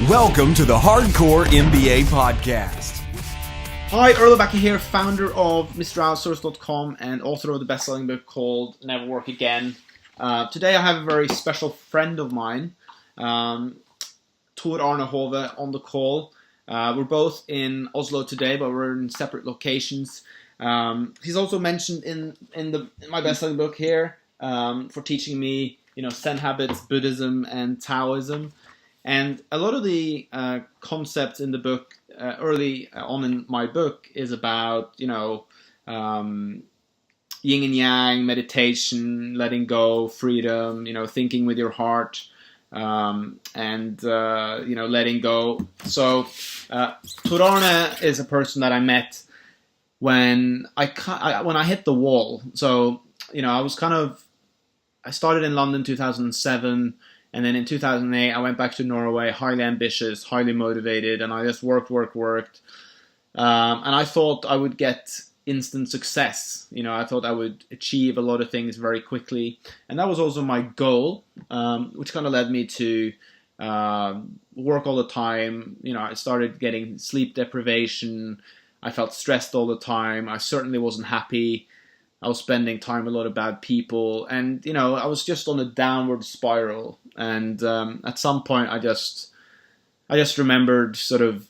Welcome to the Hardcore MBA Podcast. Hi, Erlend Bakke here, founder of MrOutsource.com and author of the best-selling book called Never Work Again. Today I have a very special friend of mine, Tor Arne Håve, on the call. We're both in Oslo today, but we're in separate locations. He's also mentioned in my best-selling book here for teaching me, Zen habits, Buddhism, and Taoism. And a lot of the concepts in the book, early on in my book, is about, yin and yang, meditation, letting go, freedom, thinking with your heart, and letting go. So Tor Arne is a person that I met when I hit the wall. So, I started in London 2007. And then in 2008, I went back to Norway, highly ambitious, highly motivated, and I just worked. And I thought I would get instant success. I thought I would achieve a lot of things very quickly. And that was also my goal, which kind of led me to work all the time. I started getting sleep deprivation. I felt stressed all the time. I certainly wasn't happy. I was spending time with a lot of bad people, and I was just on a downward spiral. And at some point, I just remembered sort of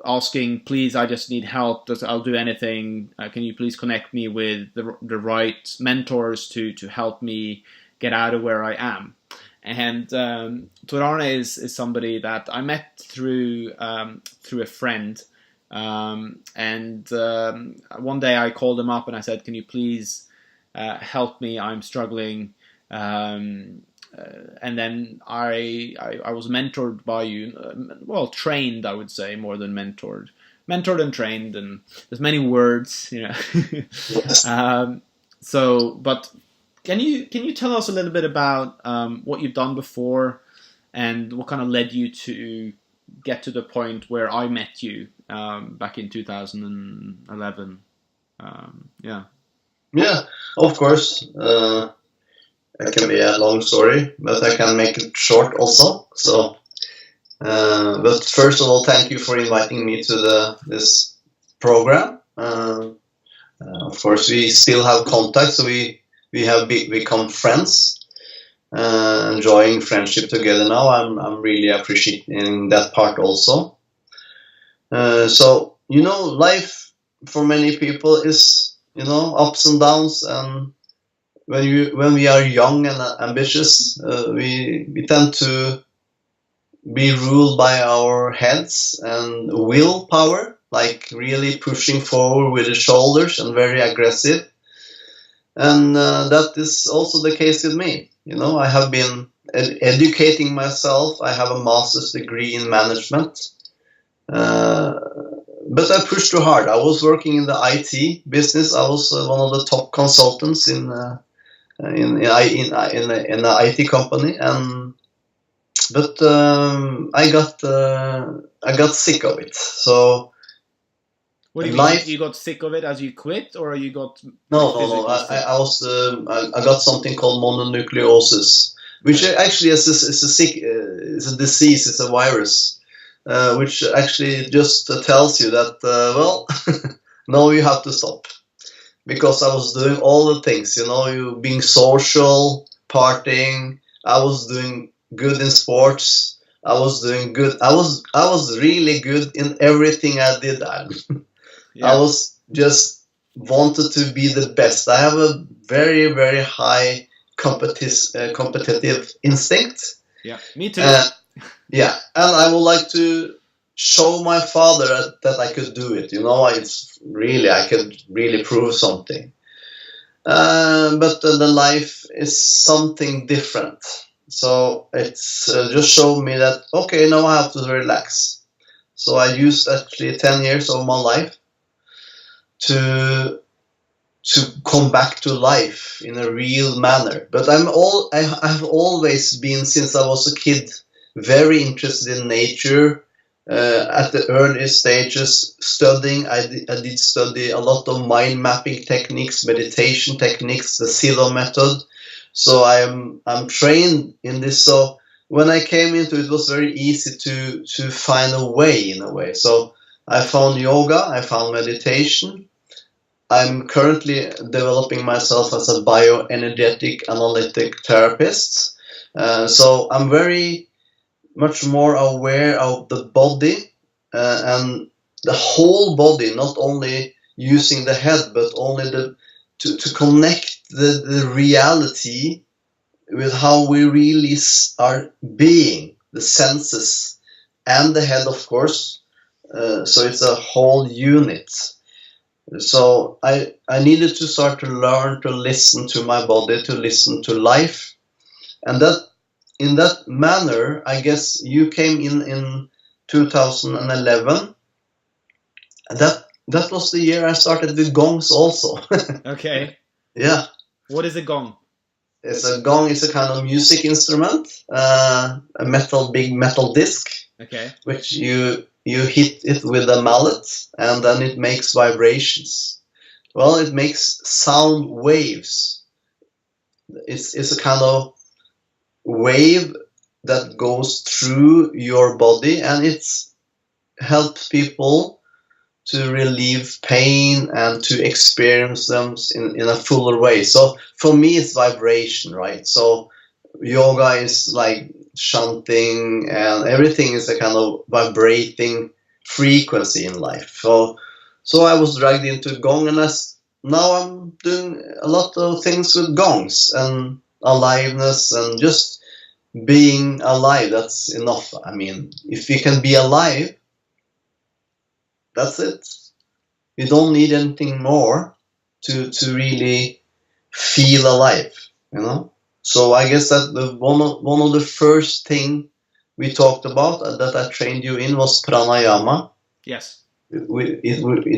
asking, "Please, I just need help. I'll do anything. Can you please connect me with the right mentors to help me get out of where I am?" And Tor Arne is somebody that I met through a friend. And one day I called him up and I said, "Can you please help me? I'm struggling." And then I was mentored by you. Trained, I would say, more than mentored. Mentored and trained, and there's many words, Yes. But can you tell us a little bit about what you've done before and what kind of led you to get to the point where I met you back in 2011? Yeah, of course. It can be a long story, but I can make it short also. So, but first of all, thank you for inviting me to this program. Of course, we still have contact, so we have become friends. Enjoying friendship together now. I'm really appreciating that part also. So life for many people is ups and downs, and when we are young and ambitious, we tend to be ruled by our heads and willpower, like really pushing forward with the shoulders and very aggressive. And that is also the case with me. I have been educating myself. I have a master's degree in management. But I pushed too hard. I was working in the IT business. I was one of the top consultants in the IT company, but I got sick of it. So what do you mean? You got sick of it as you quit, or you got no. I got something called mononucleosis, which actually is a disease. It's a virus, which actually just tells you that now you have to stop. Because I was doing all the things, you being social, partying. I was doing good in sports. I was doing good. I was really good in everything I did. Yeah. I was just wanted to be the best. I have a very, very high competitive instinct. Yeah, me too. Yeah, and I would like to show my father that I could do it. I could really prove something. But the life is something different. So it's just showed me that, okay, now I have to relax. So I used actually 10 years of my life to come back to life in a real manner. But I've always been, since I was a kid, very interested in nature. At the early stages, studying, I did study a lot of mind mapping techniques, meditation techniques, the Silo method. So I'm trained in this. So when I came into it, it was very easy to find a way in a way. So I found yoga, I found meditation. I'm currently developing myself as a bioenergetic analytic therapist. So I'm very much more aware of the body and the whole body, not only using the head, but only to connect the reality with how we really are being, the senses and the head, of course. So it's a whole unit. So I needed to start to learn to listen to my body, to listen to life. And that in that manner, I guess you came in 2011. And that was the year I started with gongs also. Okay. Yeah. What is a gong? A gong is a kind of music instrument, a big metal disc, Okay. which you hit it with a mallet, and then it makes vibrations. Well, it makes sound waves. It's a kind of wave that goes through your body, and it helps people to relieve pain and to experience them in a fuller way. So for me, it's vibration, right? So yoga is like chanting, and everything is a kind of vibrating frequency in life. So I was dragged into gong, and now I'm doing a lot of things with gongs and aliveness and just being alive. That's enough. I mean, if you can be alive, that's it. You don't need anything more to really feel alive, you know. So I guess that one of the first thing we talked about that I trained you in was pranayama. Yes. It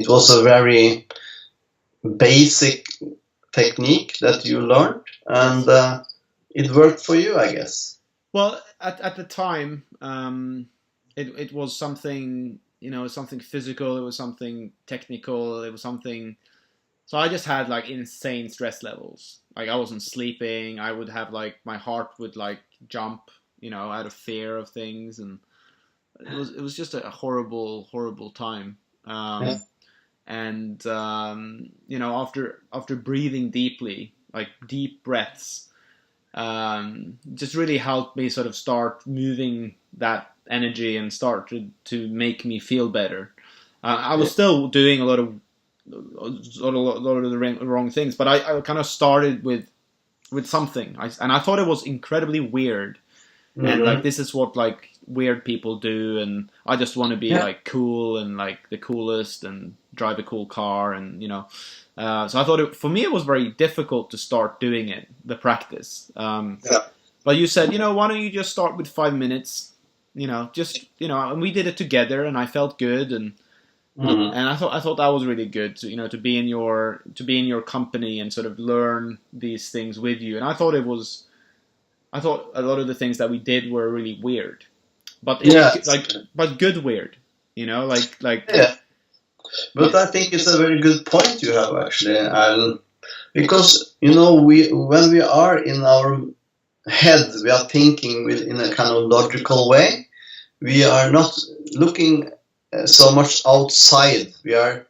was a very basic technique that you learned, and it worked for you, I guess. Well, at the time, it was something, something physical. It was something technical. It was something. So I just had like insane stress levels. Like I wasn't sleeping. I would have like my heart would like jump, out of fear of things, and it was just a horrible time. Yeah. And after breathing deeply, like deep breaths, just really helped me sort of start moving that energy and start to make me feel better. I was still doing a lot of the wrong things, but I kind of started with something, and I thought it was incredibly weird. Mm-hmm. And like this is what like weird people do, and I just want to be like cool and like the coolest and drive a cool car, and so I thought for me it was very difficult to start doing it, the practice. But you said, why don't you just start with 5 minutes, and we did it together, and I felt good, and and I thought that was really good to to be in your company and sort of learn these things with you, and I thought a lot of the things that we did were really weird, but but good weird, like. Yeah. But I think it's a very good point you have actually, because when we are in our head, we are thinking in a kind of logical way. We are not looking so much outside. We are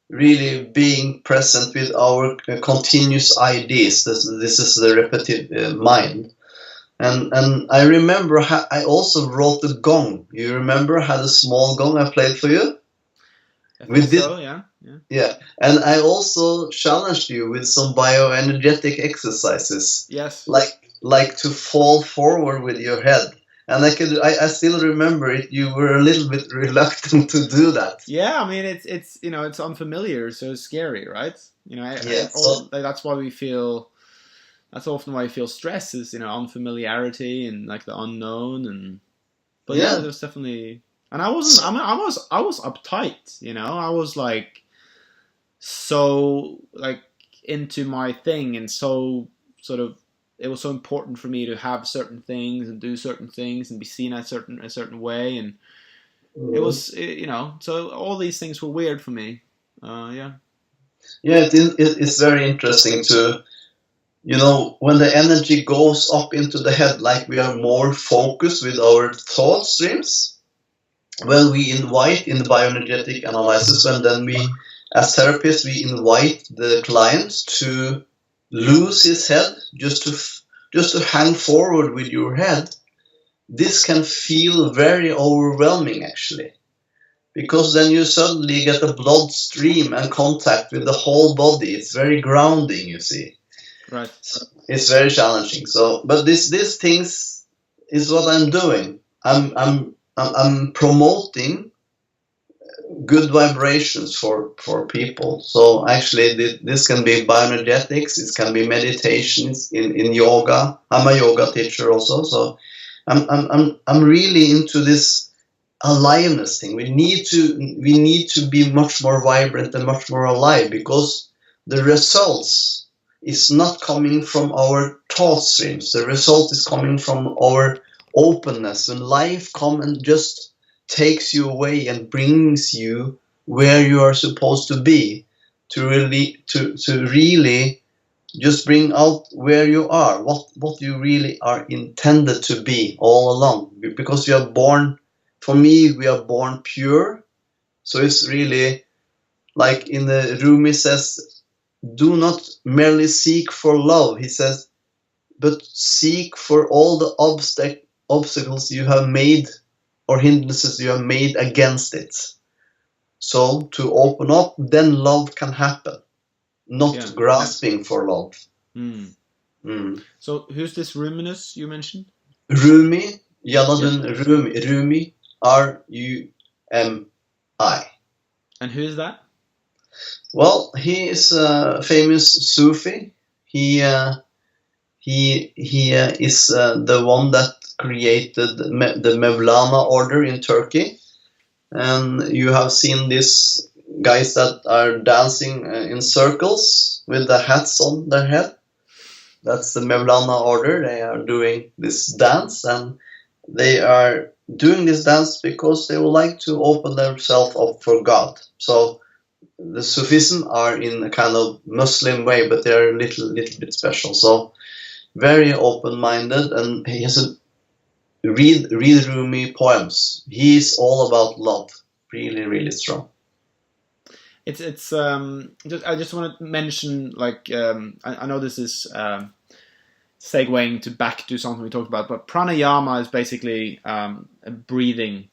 really being present with our continuous ideas. This is the repetitive mind. And I remember I also wrote the gong. You remember I had a small gong I played for you? Yeah. And I also challenged you with some bioenergetic exercises. Yes. Like to fall forward with your head. And I still remember it. You were a little bit reluctant to do that. Yeah, I mean it's unfamiliar, so it's scary, right? That's why we feel. That's often why I feel stress is unfamiliarity and like the unknown, but there's definitely, and I was uptight, I was like so like into my thing, and so sort of it was so important for me to have certain things and do certain things and be seen a certain way, and it was so all these things were weird for me. It's very interesting when the energy goes up into the head, like we are more focused with our thought streams, when we invite in the bioenergetic analysis, and then we, as therapists, we invite the client to lose his head, just to hang forward with your head. This can feel very overwhelming, actually, because then you suddenly get a bloodstream and contact with the whole body. It's very grounding, you see. Right. So it's very challenging. So, but these things is what I'm doing. I'm promoting good vibrations for people. So actually, this can be bioenergetics. It can be meditations in yoga. I'm a yoga teacher also, so I'm really into this aliveness thing. We need to be much more vibrant and much more alive, because the results is not coming from our thought streams. The result is coming from our openness. When life comes and just takes you away and brings you where you are supposed to be, to really just bring out where you are, what you really are intended to be all along. Because you are born, for me, we are born pure. So it's really like in the Rumi says, do not merely seek for love, he says, but seek for all the obstacles you have made, or hindrances you have made against it. So to open up, then love can happen, not grasping for love. So who's this Ruminus you mentioned? Rumi, Jalaluddin Rumi, Rumi. And who is that? Well, he is a famous Sufi. He is the one that created the Mevlana order in Turkey. And you have seen these guys that are dancing in circles with the hats on their head. That's the Mevlana order. They are doing this dance, and they are doing this dance because they would like to open themselves up for God. So the Sufism are in a kind of Muslim way, but they're a little bit special. So very open-minded, and he has a read Rumi poems. He's all about love, really strong. I just want to mention, like, I know this is segueing back to something we talked about, but pranayama is basically breathing.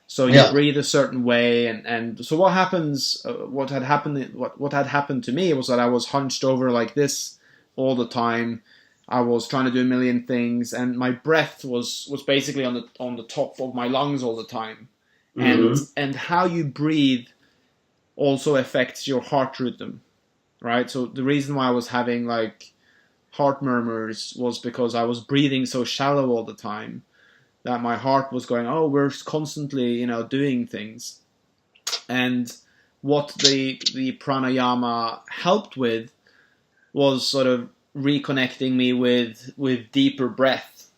So you breathe a certain way, and so what happens? What had happened to me was that I was hunched over like this all the time. I was trying to do a million things, and my breath was basically on the top of my lungs all the time. And how you breathe also affects your heart rhythm, right? So the reason why I was having like heart murmurs was because I was breathing so shallow all the time that my heart was going, oh, we're constantly, doing things. And what the pranayama helped with was sort of reconnecting me with deeper breath.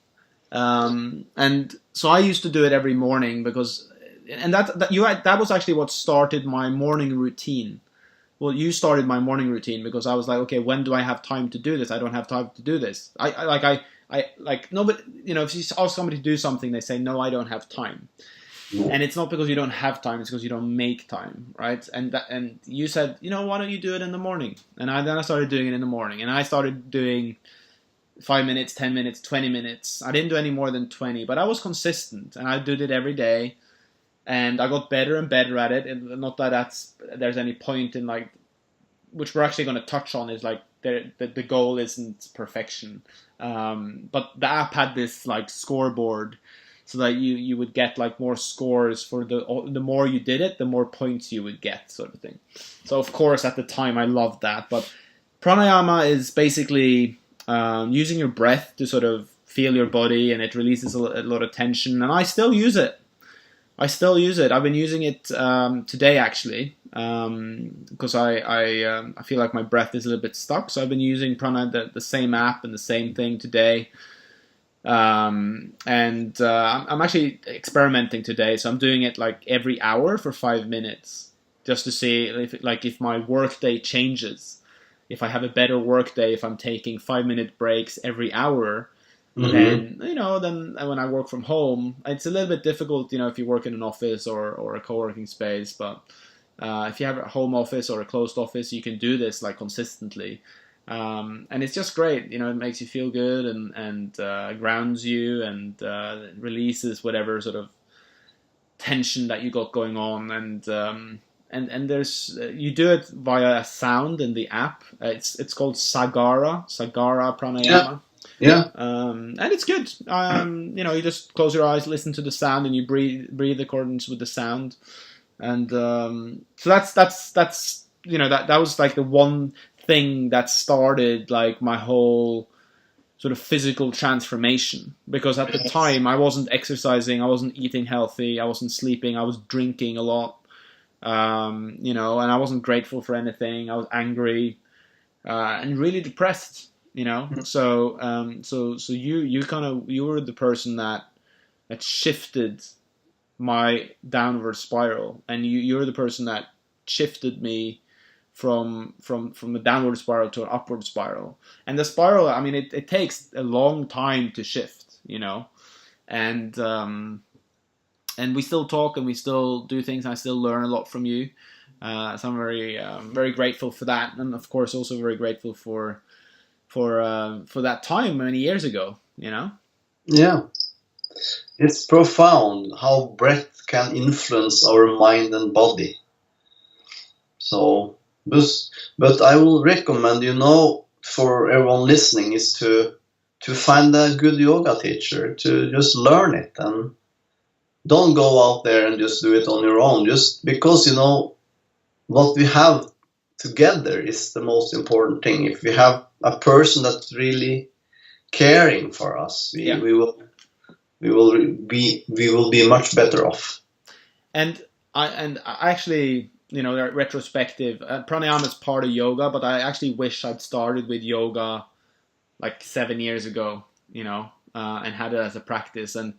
And so I used to do it every morning because, and that was actually what started my morning routine. Well, you started my morning routine because I was like, okay, when do I have time to do this? I don't have time to do this. Nobody, if you ask somebody to do something, they say, no, I don't have time. And it's not because you don't have time, it's because you don't make time, right? And you said, why don't you do it in the morning? And then I started doing it in the morning. And I started doing 5 minutes, 10 minutes, 20 minutes. I didn't do any more than 20, but I was consistent. And I did it every day. And I got better and better at it. And not that there's any point in, like, which we're actually going to touch on, is like the goal isn't perfection. But the app had this like scoreboard, so that you would get like more scores for the more you did it, the more points you would get, sort of thing. So of course at the time I loved that. But pranayama is basically using your breath to sort of feel your body, and it releases a lot of tension. And I still use it. I've been using it today actually, because I feel like my breath is a little bit stuck. So I've been using the same app and the same thing today. I'm actually experimenting today, so I'm doing it like every hour for 5 minutes, just to see if my work day changes. if I have a better work day, if I'm taking 5-minute breaks every hour, Mhm. then when I work from home, it's a little bit difficult, if you work in an office or a co-working space, but if you have a home office or a closed office, you can do this like consistently. And it's just great, it makes you feel good and grounds you and releases whatever sort of tension that you got going on. And there's you do it via a sound in the app. It's called Sagara Pranayama. Yeah. And it's good. You just close your eyes, listen to the sound, and you breathe accordance with the sound. And so that's that was like the one thing that started like my whole sort of physical transformation, because at the time I wasn't exercising, I wasn't eating healthy, I wasn't sleeping, I was drinking a lot, and I wasn't grateful for anything. I was angry and really depressed, So you were the person that shifted my downward spiral, and you're the person that shifted me from a downward spiral to an upward spiral. And the spiral, I mean, it takes a long time to shift, and we still talk and we still do things, and I still learn a lot from you. So I'm very very grateful for that, and of course also very grateful for that time many years ago. Yeah. It's profound how breath can influence our mind and body. So, but I will recommend, for everyone listening, is to find a good yoga teacher, to just learn it, and don't go out there and just do it on your own. Just because what we have together is the most important thing. If we have a person that's really caring for us, we will be much better off. And I actually, retrospective, pranayama is part of yoga, but I actually wish I'd started with yoga like 7 years ago, and had it as a practice. And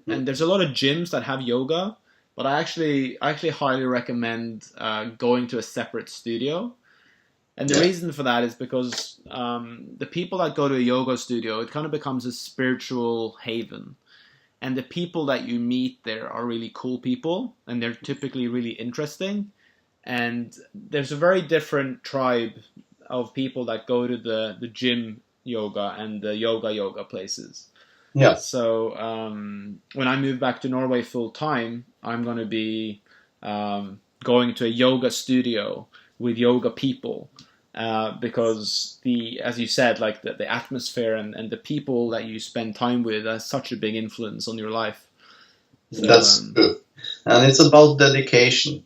there's a lot of gyms that have yoga, but I actually highly recommend going to a separate studio. And the reason for that is because the people that go to a yoga studio, it kind of becomes a spiritual haven. And the people that you meet there are really cool people, and they're typically really interesting. And there's a very different tribe of people that go to the gym yoga and the yoga places. Yeah. So when I move back to Norway full time, I'm going to be going to a yoga studio with yoga people. Because as you said, like the atmosphere and the people that you spend time with has such a big influence on your life. So, that's true. And it's about dedication.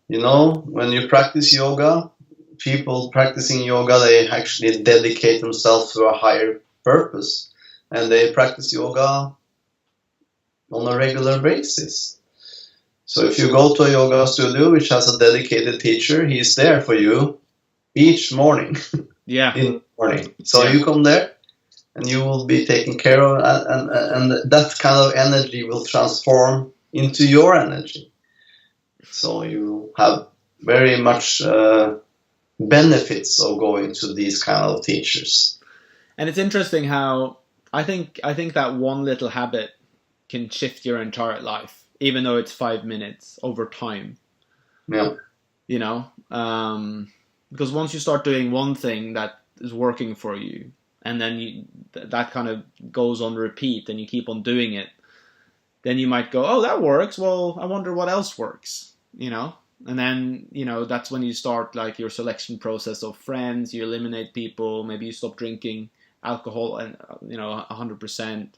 When you practice yoga, people practicing yoga, they actually dedicate themselves to a higher purpose. And they practice yoga on a regular basis. So if you go to a yoga studio which has a dedicated teacher, he's there for you each morning. Yeah. In the morning. So you come there and you will be taken care of, and that kind of energy will transform into your energy. So you have very much benefits of going to these kind of teachers. And it's interesting how I think that one little habit can shift your entire life, even though it's 5 minutes over time. Yeah. Because once you start doing one thing that is working for you, and then that kind of goes on repeat, and you keep on doing it, then you might go, oh, that works. Well, I wonder what else works, And then, that's when you start like your selection process of friends. You eliminate people. Maybe you stop drinking alcohol and 100%,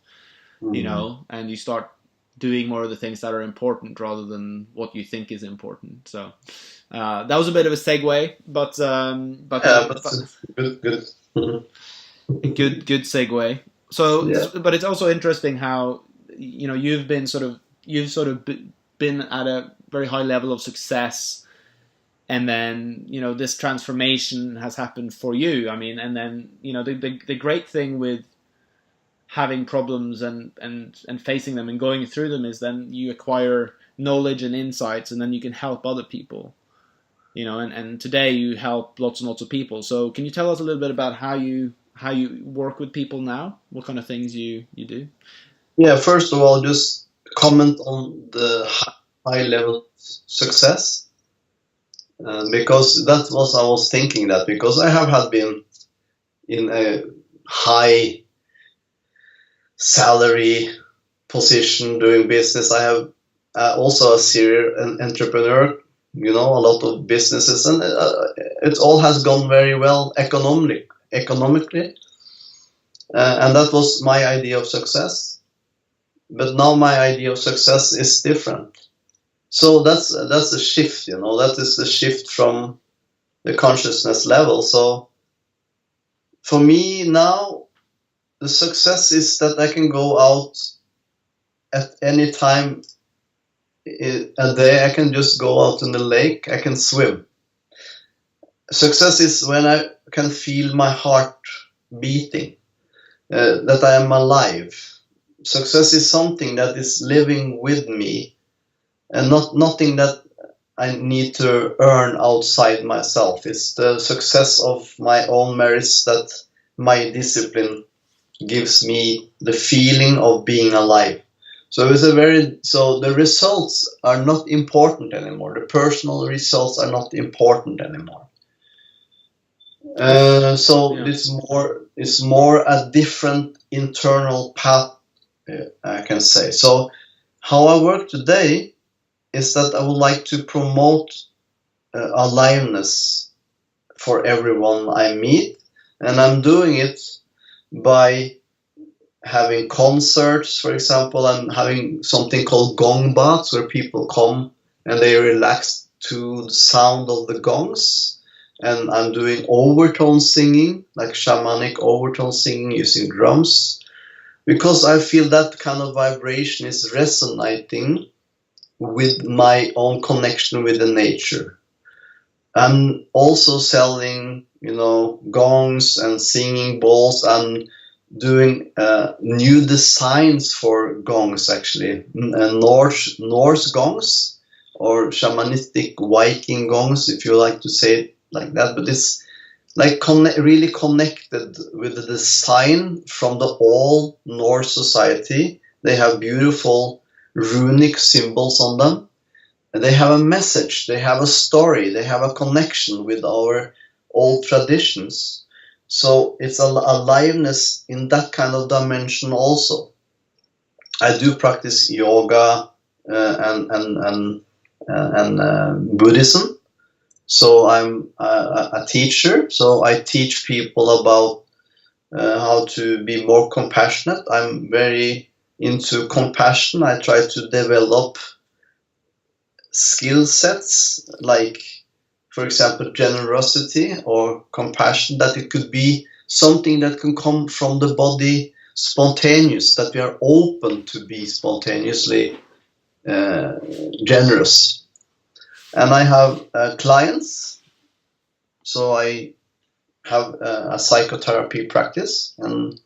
and you start doing more of the things that are important rather than what you think is important. So that was a bit of a segue, but good. good segue. So, but it's also interesting how you've been at a very high level of success, and then this transformation has happened for you. I mean, and then the great thing with having problems and facing them and going through them is then you acquire knowledge and insights, and then you can help other people. and today you help lots and lots of people. So can you tell us a little bit about how you work with people now? What kind of things you do? Yeah, first of all, just comment on the high level success, because that was I was thinking that because I have had been in a high salary position doing business. I have also a serial entrepreneur, a lot of businesses, and it all has gone very well economically, and that was my idea of success. But now my idea of success is different. So that's a shift, that is the shift from the consciousness level. So for me now, the success is that I can go out at any time a day. I can just go out in the lake. I can swim. Success is when I can feel my heart beating, that I am alive. Success is something that is living with me, and nothing that I need to earn outside myself. It's the success of my own merits that my discipline gives me the feeling of being alive. So the results are not important anymore. The personal results are not important anymore. It's more a different internal path, I can say. So how I work today is that I would like to promote aliveness for everyone I meet, and I'm doing it by having concerts. For example, I'm having something called gong baths, where people come and they relax to the sound of the gongs. And I'm doing overtone singing, like shamanic overtone singing using drums, because I feel that kind of vibration is resonating with my own connection with the nature. I'm also selling, gongs and singing bowls. I'm doing new designs for gongs, actually, Norse gongs, or shamanistic Viking gongs, if you like to say it like that. But it's like really connected with the design from the old Norse society. They have beautiful runic symbols on them. And they have a message, they have a story, they have a connection with our old traditions. So it's a aliveness in that kind of dimension also. I do practice yoga and Buddhism. So I'm a teacher. So I teach people about how to be more compassionate. I'm very into compassion. I try to develop skill sets like, for example, generosity or compassion, that it could be something that can come from the body spontaneous, that we are open to be spontaneously generous. And I have clients, so I have a psychotherapy practice, and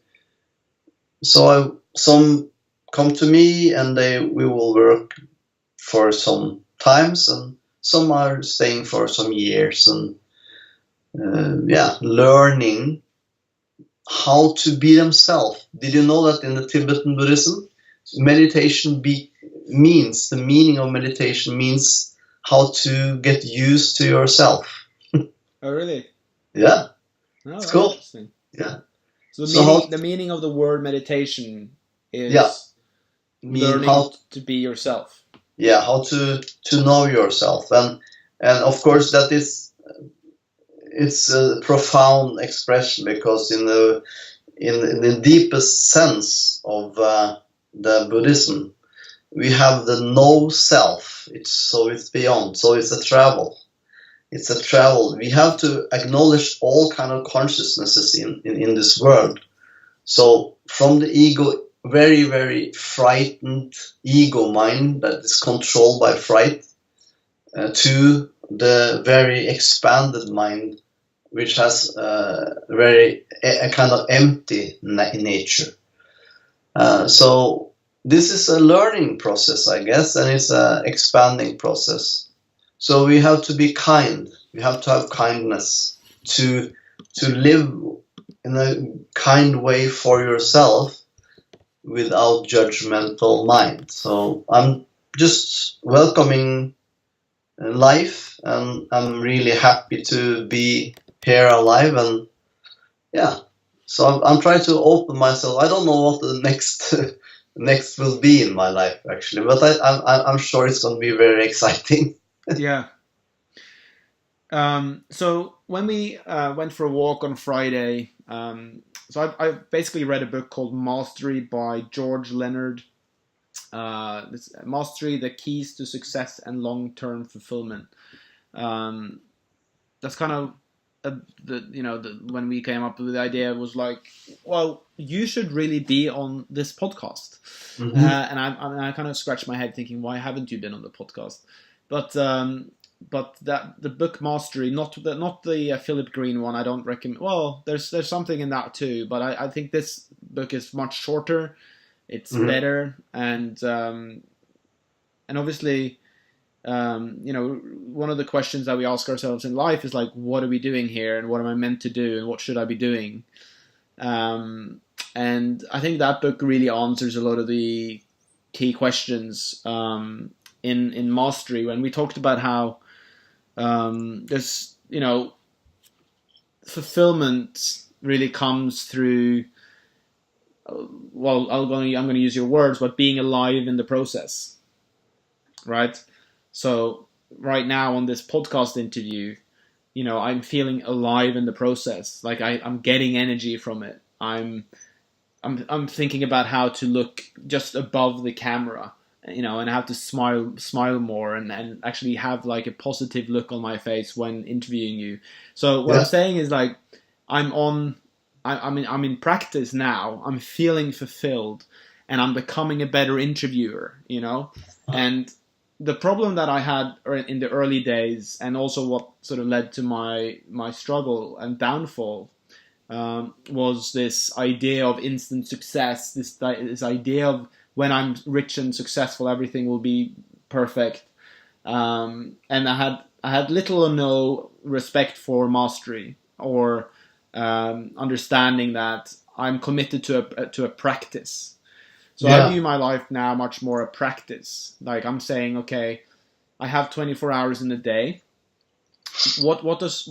so some come to me and we will work for some times, and some are staying for some years, and learning how to be themselves. Did you know that in the Tibetan Buddhism, meditation means, the meaning of meditation means how to get used to yourself? Oh, really? Yeah. Oh, it's cool. Interesting. Yeah. So the meaning of the word meditation is learning to be yourself. Yeah, how to know yourself, and of course that it's a profound expression, because in the deepest sense of the Buddhism, we have the no self. It's beyond. So it's a travel. It's a travel. We have to acknowledge all kind of consciousnesses in this world. So from the ego, very, very frightened ego mind that is controlled by fright, to the very expanded mind, which has a kind of empty nature. So this is a learning process, I guess, and it's an expanding process. So we have to be kind. We have to have kindness to live in a kind way for yourself without judgmental mind. So I'm just welcoming life, and I'm really happy to be here alive. And yeah, so I'm trying to open myself. I don't know what the next next will be in my life actually, but I'm sure it's going to be very exciting. Yeah. So when we went for a walk on Friday, so I basically read a book called Mastery by George Leonard. Mastery: The Keys to Success and Long-Term Fulfillment. That's kind of when we came up with the idea, it was like, well, you should really be on this podcast. Mm-hmm. And I kind of scratched my head thinking, why haven't you been on the podcast? But that the book Mastery, not the Philip Green one, I don't recommend. Well, there's something in that too, but I think this book is much shorter. It's better, and obviously, one of the questions that we ask ourselves in life is like, what are we doing here, and what am I meant to do, and what should I be doing? And I think that book really answers a lot of the key questions in Mastery. When we talked about how there's fulfillment really comes through. Well, I'm going to use your words, but being alive in the process, right? So right now on this podcast interview, I'm feeling alive in the process. Like I'm getting energy from it. I'm thinking about how to look just above the camera, and how to smile more, and actually have like a positive look on my face when interviewing you. So what I'm saying is like I'm in practice now. I'm feeling fulfilled, and I'm becoming a better interviewer. And the problem that I had in the early days, and also what sort of led to my struggle and downfall, was this idea of instant success. This idea of when I'm rich and successful, everything will be perfect. And I had little or no respect for mastery, or understanding that I'm committed to a practice. So I view my life now much more a practice. Like I'm saying, okay, I have 24 hours in a day. What does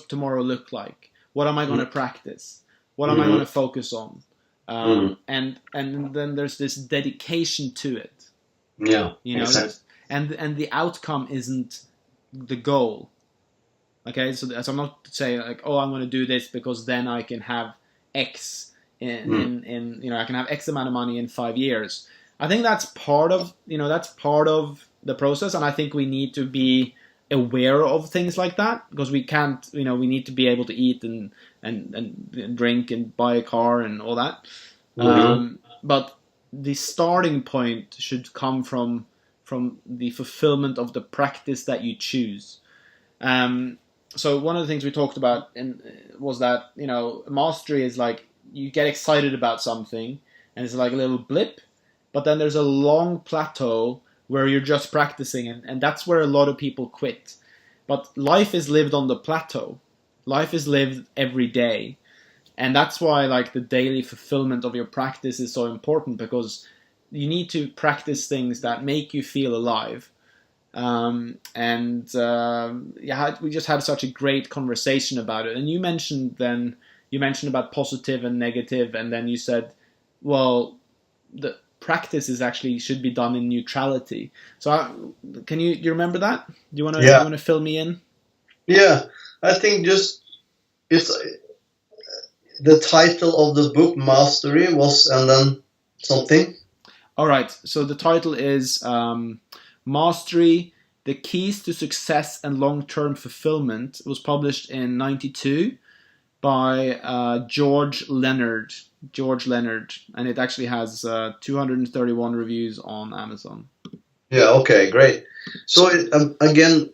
tomorrow look like? What am I going to practice? What am I going to focus on? And then there's this dedication to it. Yeah, exactly. And the outcome isn't the goal. Okay, so I'm not saying like, oh, I'm going to do this because then I can have X in I can have X amount of money in 5 years. I think that's part of the process, and I think we need to be aware of things like that, because we can't, we need to be able to eat and drink and buy a car and all that. But the starting point should come from the fulfillment of the practice that you choose. So one of the things we talked about was that, mastery is like you get excited about something and it's like a little blip, but then there's a long plateau where you're just practicing, and that's where a lot of people quit. But life is lived on the plateau. Life is lived every day. And that's why like the daily fulfillment of your practice is so important, because you need to practice things that make you feel alive. We just had such a great conversation about it. And you mentioned about positive and negative, and then you said, well, the practice should be done in neutrality. So do you remember that? Do you want to fill me in? Yeah, I think just it's the title of the book Mastery was, and then something. All right. So the title is Mastery: The Keys to Success and Long-Term Fulfillment. It was published in 1992 by George Leonard, and it actually has 231 reviews on Amazon. Yeah. Okay. Great. So again,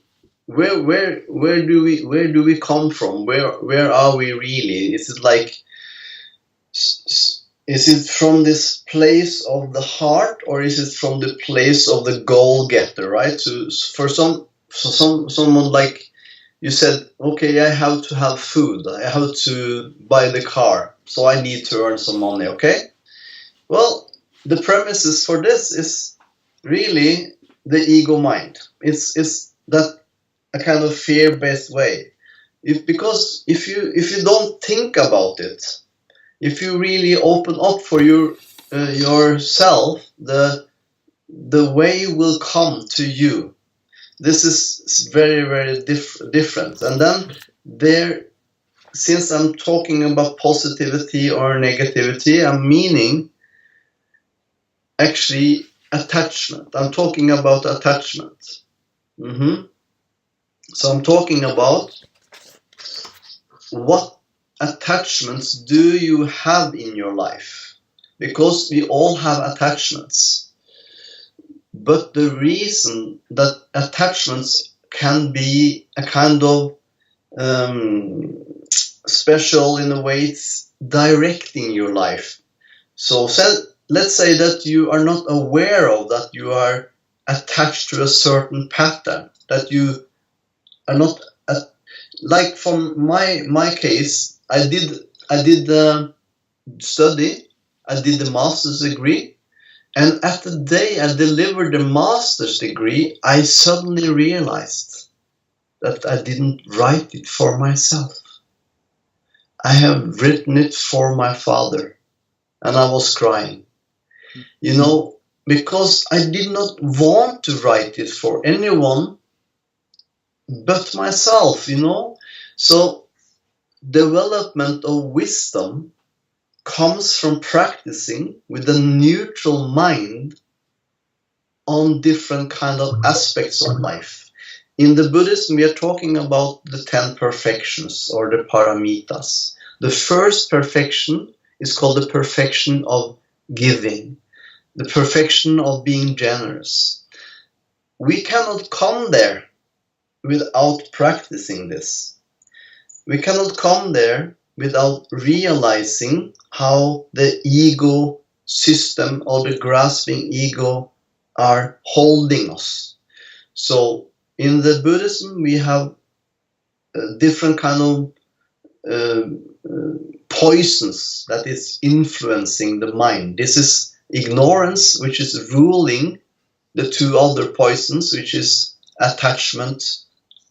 where do we come from? Where are we really? Is it like? Is it from this place of the heart, or is it from the place of the goal getter? Right. For someone like you said, okay, I have to have food, I have to buy the car, so I need to earn some money. Okay, well, the premises for this is really the ego mind. It's that a kind of fear-based way. Because if you don't think about it, if you really open up for yourself, the way will come to you. This is very, very different. And then since I'm talking about positivity or negativity, I'm meaning actually attachment. I'm talking about attachment. So I'm talking about what attachments do you have in your life? Because we all have attachments. But the reason that attachments can be a kind of special in a way, it's directing your life. So let's say that you are not aware of that you are attached to a certain pattern, that you are not like from my case, I did study, I did the master's degree, and at the day I delivered the master's degree, I suddenly realized that I didn't write it for myself. I have written it for my father, and I was crying, because I did not want to write it for anyone but myself, So development of wisdom comes from practicing with a neutral mind on different kind of aspects of life. In the Buddhism, we are talking about the 10 perfections or the paramitas. The first perfection is called the perfection of giving, the perfection of being generous. We cannot come there without practicing this. We cannot come there without realizing how the ego system or the grasping ego are holding us. So in the Buddhism, we have different kind of poisons that is influencing the mind. This is ignorance, which is ruling the two other poisons, which is attachment.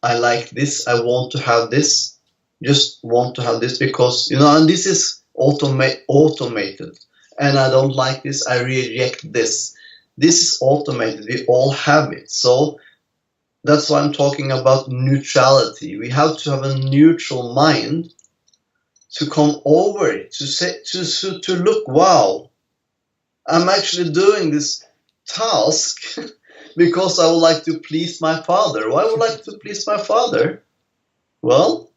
I like this, I want to have this, just want to have this because, and this is automated. And I don't like this, I reject this. This is automated, we all have it. So that's why I'm talking about neutrality. We have to have a neutral mind to come over it, to look, wow, I'm actually doing this task because I would like to please my father. Why would I like to please my father? Well,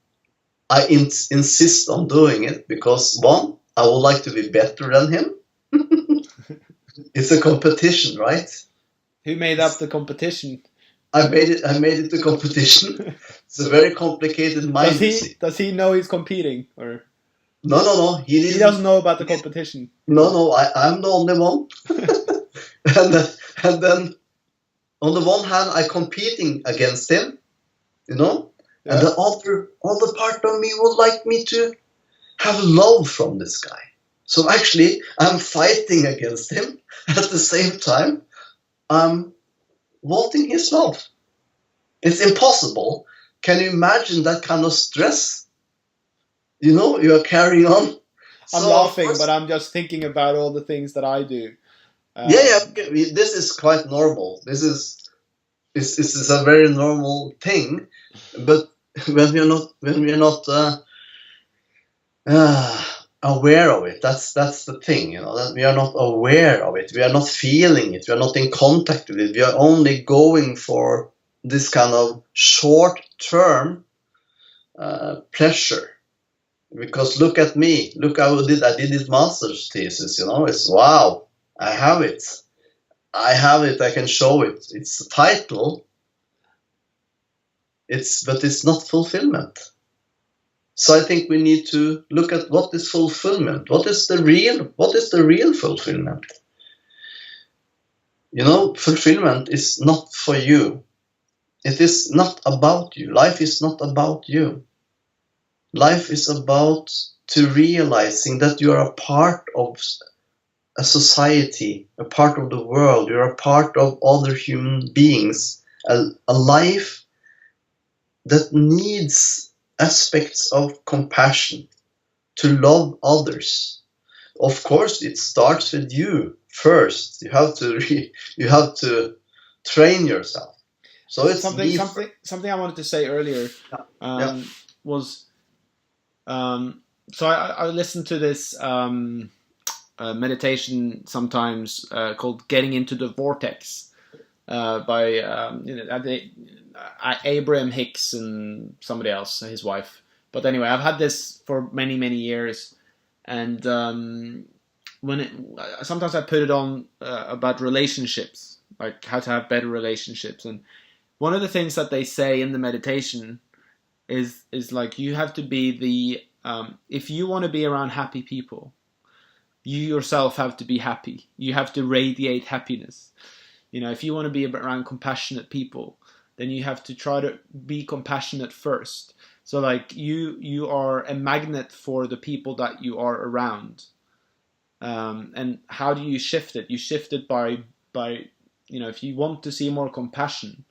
I insist on doing it because, one, I would like to be better than him. It's a competition, right? Who made up the competition? I made it a competition. It's a very complicated mind. Does he know he's competing? Or No. He doesn't know about the competition. No, I'm the only one. and then on the one hand, I'm competing against him, and the other part of me would like me to have love from this guy. So actually, I'm fighting against him at the same time. I'm wanting his love. It's impossible. Can you imagine that kind of stress? You are carrying on. I'm laughing, but I'm just thinking about all the things that I do. This is quite normal. This is a very normal thing, but when we're not aware of it, that's the thing, that we are not aware of it. We are not feeling it. We are not in contact with it. We are only going for this kind of short-term pleasure. Because look at me. Look how I did this master's thesis. It's wow. I have it. I can show it. It's a title. But it's not fulfillment. So I think we need to look at what is fulfillment. What is the real fulfillment? Fulfillment is not for you. it is not about you. Life is not about you. Life is about to realizing that you are a part of a society, a part of the world. You're a part of other human beings, a life that needs aspects of compassion, to love others. Of course, it starts with you first. You have to train yourself. So it's something I wanted to say earlier was so I listen to this meditation sometimes called "Getting into the Vortex" by Abraham Hicks and somebody else, his wife. But anyway, I've had this for many years, and sometimes I put it on about relationships, like how to have better relationships. And one of the things that they say in the meditation is like you have to be the if you want to be around happy people, you yourself have to be happy. You have to radiate happiness. If you want to be around compassionate people, then you have to try to be compassionate first. So like you are a magnet for the people that you are around. And how do you shift it? You shift it by if you want to see more compassion,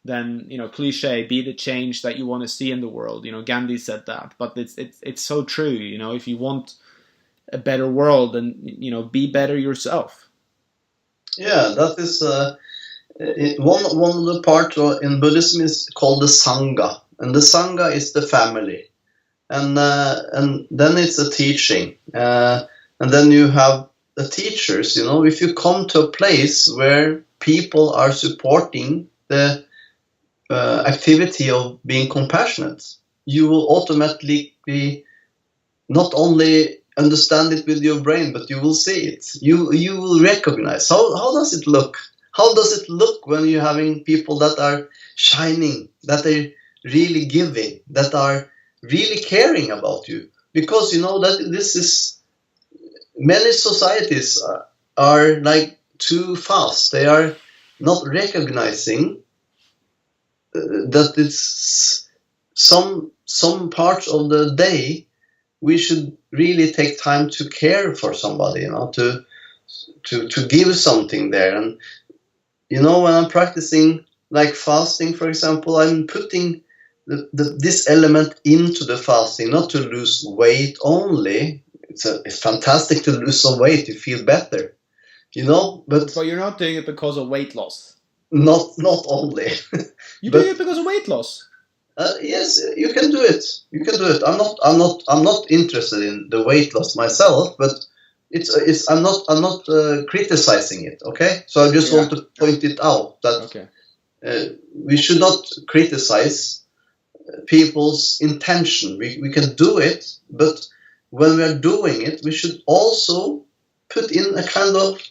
then cliche, be the change that you want to see in the world. Gandhi said that, but it's so true. If you want a better world, then be better yourself. Yeah, that is one of the parts in Buddhism is called the Sangha, and the Sangha is the family, and then it's a teaching, and then you have the teachers. If you come to a place where people are supporting the activity of being compassionate, you will automatically not only understand it with your brain, but you will see it. You will recognize. How does it look? How does it look when you're having people that are shining, that are really giving, that are really caring about you? Because that this is, many societies are like too fast. They are not recognizing that it's some parts of the day we should really take time to care for somebody, to give something there. And when I'm practicing like fasting, for example, I'm putting this element into the fasting, not to lose weight only. It's fantastic to lose some weight, you feel better, but you're not doing it because of weight loss. Not only. You're doing it because of weight loss. Yes, you can do it. You can do it. I'm not interested in the weight loss myself, but I'm not criticizing it. Okay, so I just want to point it out that we should not criticize people's intention. We can do it, but when we are doing it, we should also put in a kind of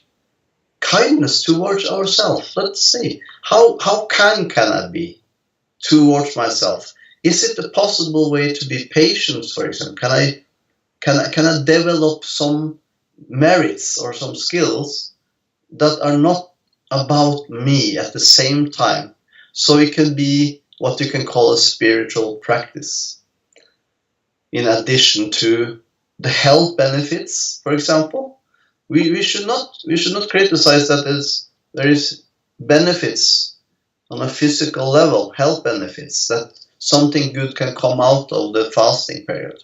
kindness towards ourselves. Let's see how can I be towards myself? Is it a possible way to be patient, for example? Can I develop some merits or some skills that are not about me at the same time? So it can be what you can call a spiritual practice. In addition to the health benefits, for example, we should not criticize that there is benefits on a physical level, health benefits, that something good can come out of the fasting period.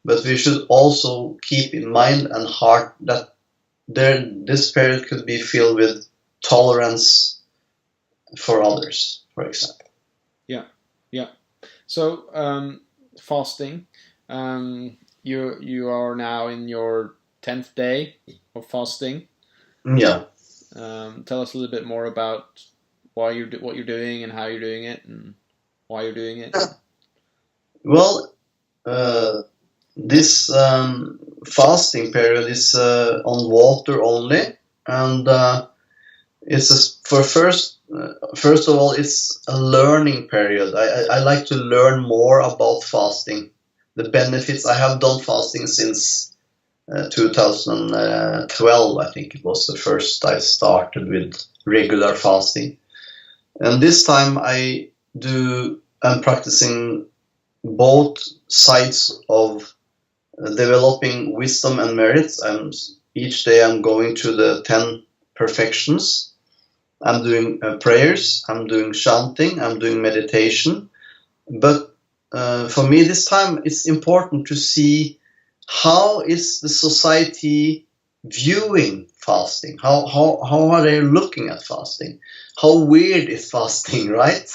But we should also keep in mind and heart that this period could be filled with tolerance for others, for example. Yeah. So fasting, you are now in your 10th day of fasting. Yeah. Tell us a little bit more about what you're doing and how you're doing it and why you're doing it. Well, this fasting period is on water only, and it's first of all, it's a learning period. I like to learn more about fasting, the benefits. I have done fasting since 2012, I think it was the first I started with regular fasting. And this time I'm practicing both sides of developing wisdom and merits. Each day I'm going to the 10 perfections. I'm doing prayers, I'm doing chanting, I'm doing meditation. But for me this time it's important to see how is the society viewing fasting? How are they looking at fasting? How weird is fasting, right?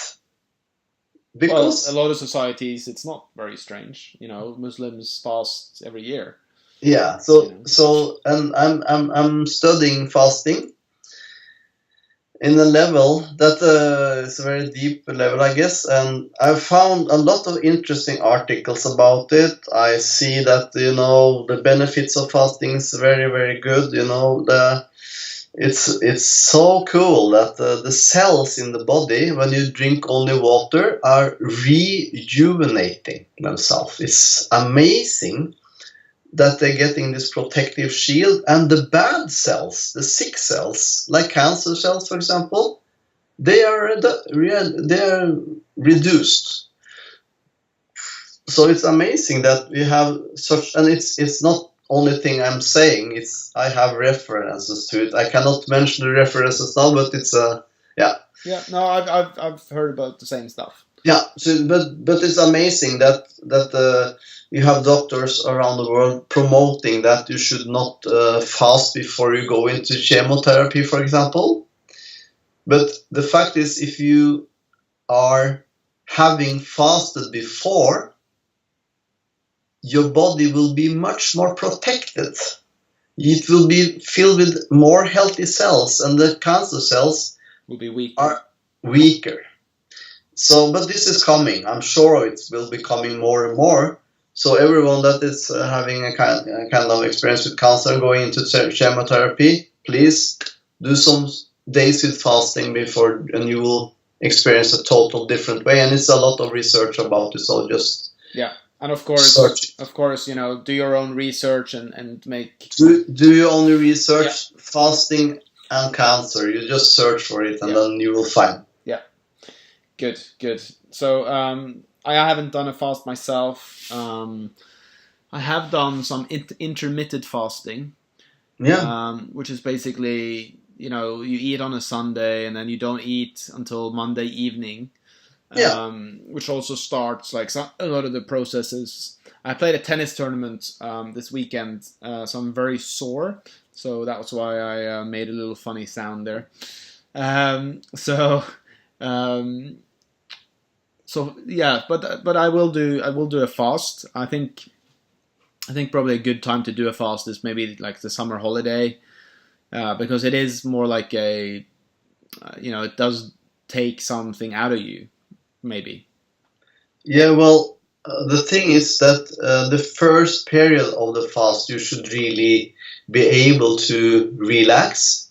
Because a lot of societies, it's not very strange. Muslims fast every year. Yeah, and I'm studying fasting in a level that is a very deep level, I guess, and I found a lot of interesting articles about it. I see that the benefits of fasting is very, very good. It's so cool that the cells in the body, when you drink only water, are rejuvenating themselves. It's amazing that they're getting this protective shield, and the bad cells, the sick cells, like cancer cells, for example, they are reduced. So it's amazing that we have such, and it's not only thing I'm saying. I have references to it. I cannot mention the references now, but it's yeah. Yeah, no, I've heard about the same stuff. Yeah, so, but it's amazing that you have doctors around the world promoting that you should not fast before you go into chemotherapy, for example. But the fact is, if you are having fasted before, your body will be much more protected. It will be filled with more healthy cells, and the cancer cells will be weaker. Are weaker. So, but this is coming. I'm sure it will be coming more and more. So everyone that is having a kind of experience with cancer, going into chemotherapy, please do some days with fasting before, and you will experience a total different way. And it's a lot of research about it. So just and of course, do your own research and make do your own research. Fasting and cancer. You just search for it, and then you will find. Good. So I haven't done a fast myself. I have done some intermittent fasting. Which is basically, you eat on a Sunday and then you don't eat until Monday evening. Which also starts a lot of the processes. I played a tennis tournament this weekend, so I'm very sore. So that was why I made a little funny sound there. But I will do a fast. I think probably a good time to do a fast is maybe like the summer holiday, because it is more like it does take something out of you, maybe. Yeah, well, the thing is that the first period of the fast you should really be able to relax.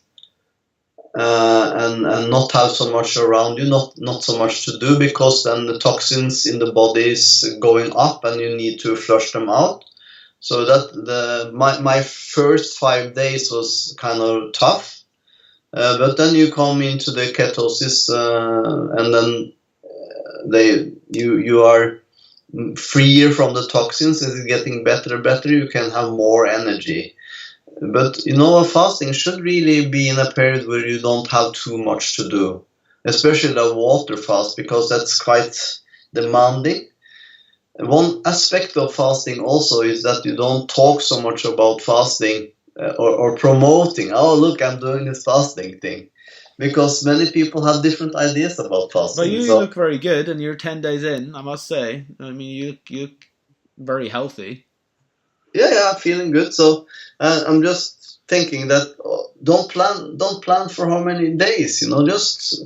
And not have so much around you, not so much to do, because then the toxins in the body is going up and you need to flush them out. So that my first 5 days was kind of tough, but then you come into the ketosis, and then you are freer from the toxins. It's getting better and better. You can have more energy. But fasting should really be in a period where you don't have too much to do, especially the water fast, because that's quite demanding. One aspect of fasting also is that you don't talk so much about fasting or promoting, oh look, I'm doing this fasting thing, because many people have different ideas about fasting. But you look very good, and you're 10 days in, I must say. I mean, you look very healthy. Yeah, feeling good. So I'm just thinking that don't plan for how many days. Just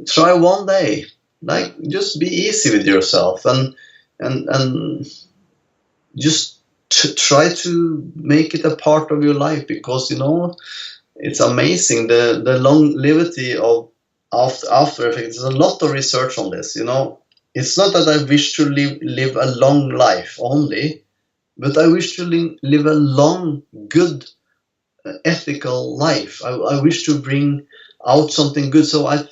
try one day. Just be easy with yourself, and just try to make it a part of your life, because it's amazing the longevity of after effects. There's a lot of research on this. It's not that I wish to live a long life only. But I wish to live a long, good, ethical life. I wish to bring out something good. So I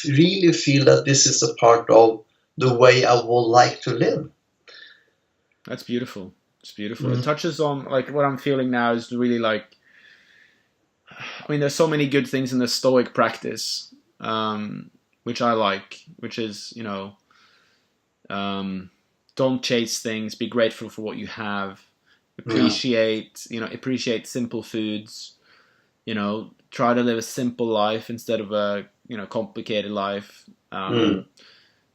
really feel that this is a part of the way I would like to live. That's beautiful. It's beautiful. It touches on, like, what I'm feeling now is really like, I mean, there's so many good things in the Stoic practice, which I like, which is, don't chase things, be grateful for what you have, appreciate simple foods, try to live a simple life instead of a, complicated life, and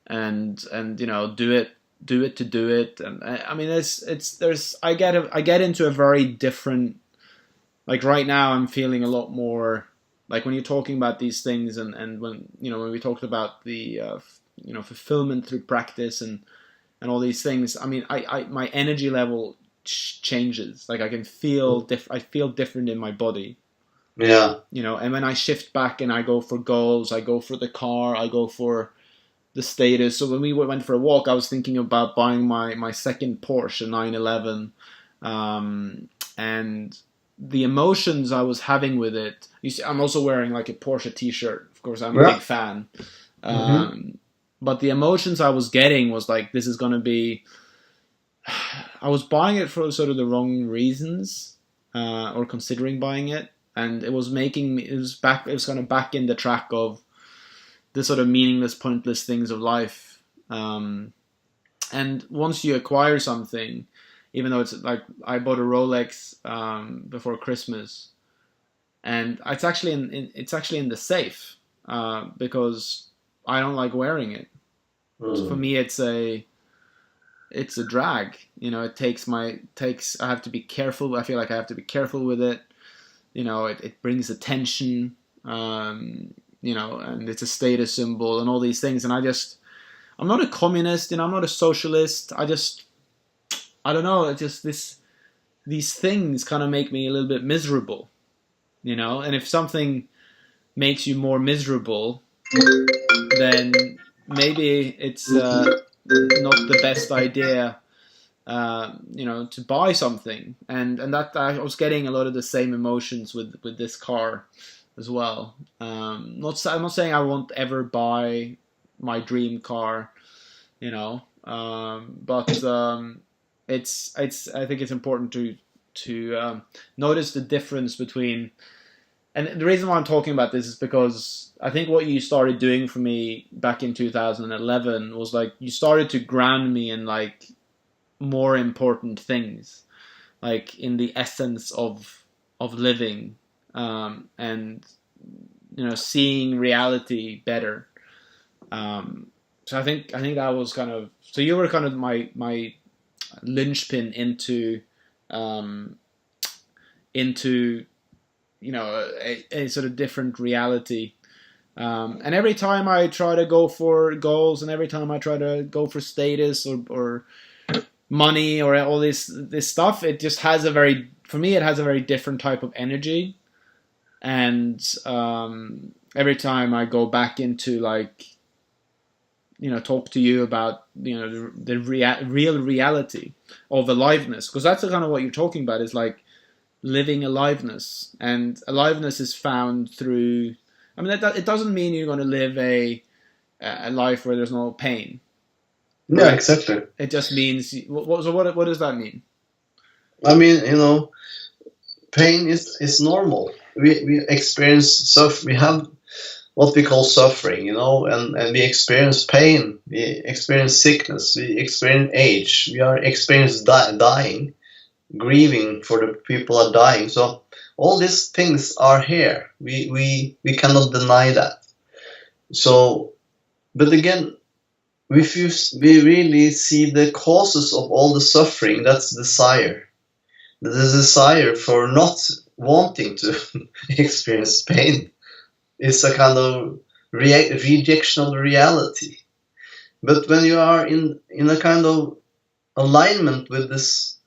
do it to do it. And I mean, I get into a very different, like right now I'm feeling a lot more, like when you're talking about these things, and when we talked about the fulfillment through practice and all these things. I mean, I my energy level changes. Like I can feel I feel different in my body. Yeah. And when I shift back and I go for goals, I go for the car, I go for the status. So when we went for a walk, I was thinking about buying my second Porsche 911, and the emotions I was having with it. You see, I'm also wearing like a Porsche T-shirt. Of course, I'm a big fan. But the emotions I was getting was like, this is going to be. I was buying it for sort of the wrong reasons, or considering buying it, and it was making me. It was kind of back in the track of the sort of meaningless, pointless things of life. And once you acquire something, even though it's like I bought a Rolex before Christmas, and it's actually in the safe because I don't like wearing it. So for me, it's a drag. I have to be careful. I feel like I have to be careful with it. It brings attention. And it's a status symbol and all these things. And I'm not a communist, I'm not a socialist. I don't know. It's just these things kind of make me a little bit miserable, and if something makes you more miserable, then maybe it's not the best idea, to buy something. And that I was getting a lot of the same emotions with this car as well. I'm not saying I won't ever buy my dream car, but I think it's important to notice the difference between. And the reason why I'm talking about this is because I think what you started doing for me back in 2011 was like you started to ground me in like more important things, like in the essence of living, and seeing reality better. So I think that was kind of, so you were kind of my linchpin into a sort of different reality. And every time I try to go for goals, and every time I try to go for status or money or all this stuff, it just has for me it has a very different type of energy. And every time I go back into like, talk to you about, the real reality of aliveness, because that's kind of what you're talking about, is like living aliveness. And aliveness is found through, I mean, it doesn't mean you're going to live a life where there's no pain. Yeah, right? Exactly. It just means, what does that mean? I mean, pain is normal. We experience we have what we call suffering, and we experience pain, we experience sickness, we experience age, we are experience dying, grieving for the people are dying. So all these things are here. We cannot deny that. So, but again, if we really see the causes of all the suffering, that's desire. The desire for not wanting to experience pain. It's a kind of rejection of the reality. But when you are in a kind of alignment with this,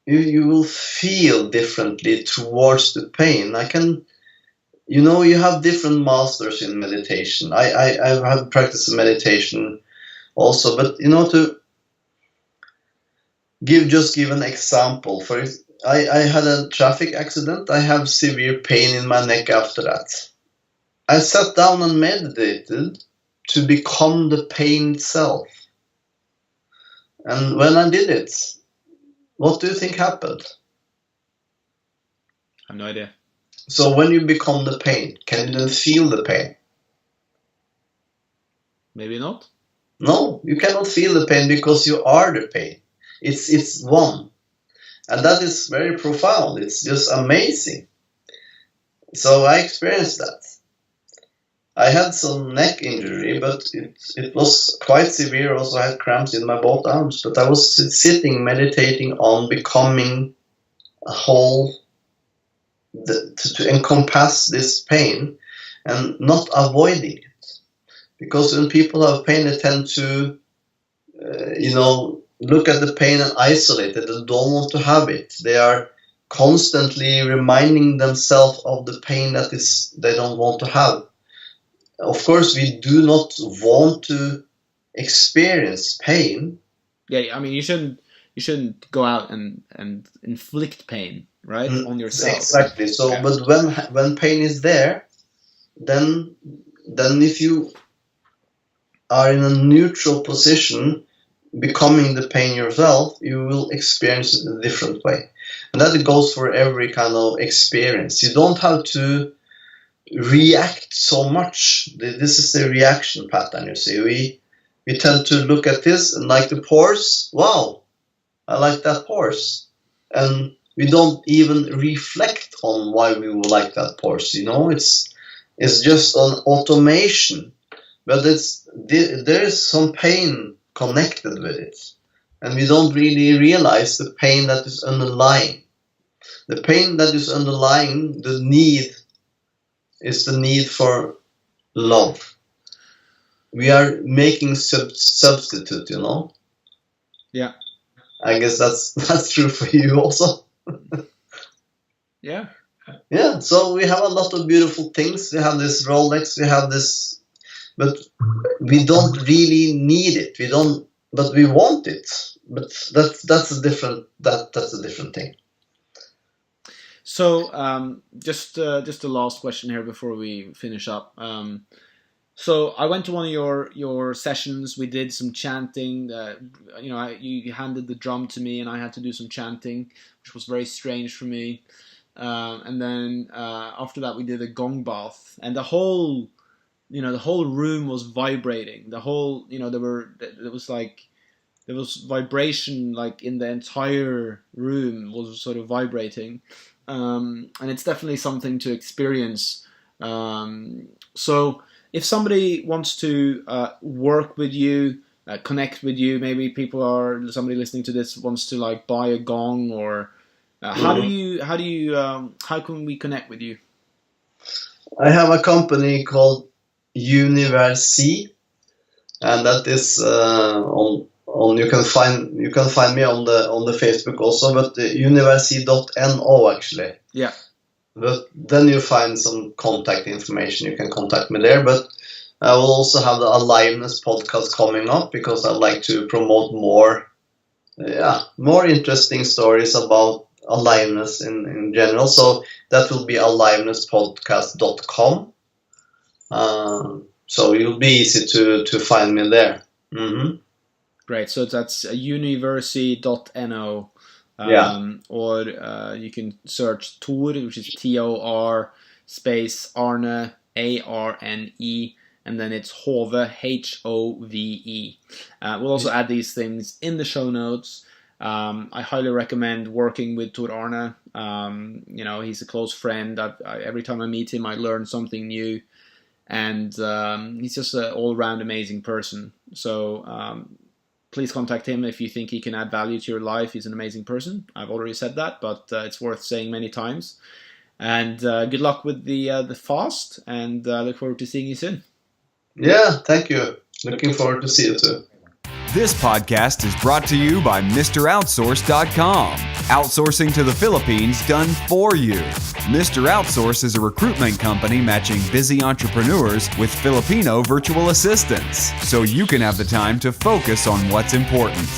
you will feel differently towards the pain. You have different masters in meditation. I have practiced meditation also, but to give an example. I had a traffic accident. I have severe pain in my neck after that. I sat down and meditated to become the pain itself. And when I did it, what do you think happened? I have no idea. So when you become the pain, can you then feel the pain? Maybe not. No, you cannot feel the pain because you are the pain. It's one. And that is very profound. It's just amazing. So I experienced that. I had some neck injury, but it was quite severe. Also, I had cramps in my both arms. But I was sitting, meditating on becoming a whole, to encompass this pain and not avoiding it. Because when people have pain, they tend to, look at the pain and isolate it. They don't want to have it. They are constantly reminding themselves of the pain that they don't want to have. Of course, we do not want to experience pain. Yeah, I mean, you shouldn't go out and inflict pain, right, on yourself. Exactly. So, yeah. But when pain is there, then if you are in a neutral position, becoming the pain yourself, you will experience it in a different way. And that goes for every kind of experience. You don't have to react so much. This is the reaction pattern, you see. We tend to look at this and like the pores. Wow, I like that pores. And we don't even reflect on why we would like that pores. It's just an automation. But there is some pain connected with it. And we don't really realize the pain that is underlying. The pain that is underlying the need is the need for love. We are making substitute, Yeah. I guess that's true for you also. Yeah. Yeah, so we have a lot of beautiful things. We have this Rolex, we have this, but we don't really need it. But we want it. But that's a different thing. So, just the last question here before we finish up. So I went to one of your sessions. We did some chanting. You handed the drum to me, and I had to do some chanting, which was very strange for me. And then after that, we did a gong bath, and the whole room was vibrating. The whole, there was vibration like in the entire room was sort of vibrating. And it's definitely something to experience. So if somebody wants to work with you, connect with you, maybe somebody listening to this wants to like buy a gong, or how can we connect with you? I have a company called Universi, and that is on you can find me on the Facebook also, but universi.no actually. Yeah. But then you find some contact information. You can contact me there. But I will also have the Aliveness podcast coming up, because I'd like to promote more interesting stories about aliveness in general. So that will be alivenesspodcast.com. So it'll be easy to find me there. Mm-hmm. Great. So that's universi.no. Or you can search Tor, which is Tor space Arne Arne, and then it's Håve Hove. We'll also add these things in the show notes. I highly recommend working with Tor Arne. He's a close friend. Every time I meet him, I learn something new, and he's just an all-round amazing person. So please contact him if you think he can add value to your life. He's an amazing person. I've already said that, but it's worth saying many times. And good luck with the fast, and look forward to seeing you soon. Yeah, thank you. Looking forward to see you too. This podcast is brought to you by MrOutsource.com. Outsourcing to the Philippines done for you. Mr. Outsource is a recruitment company matching busy entrepreneurs with Filipino virtual assistants, so you can have the time to focus on what's important.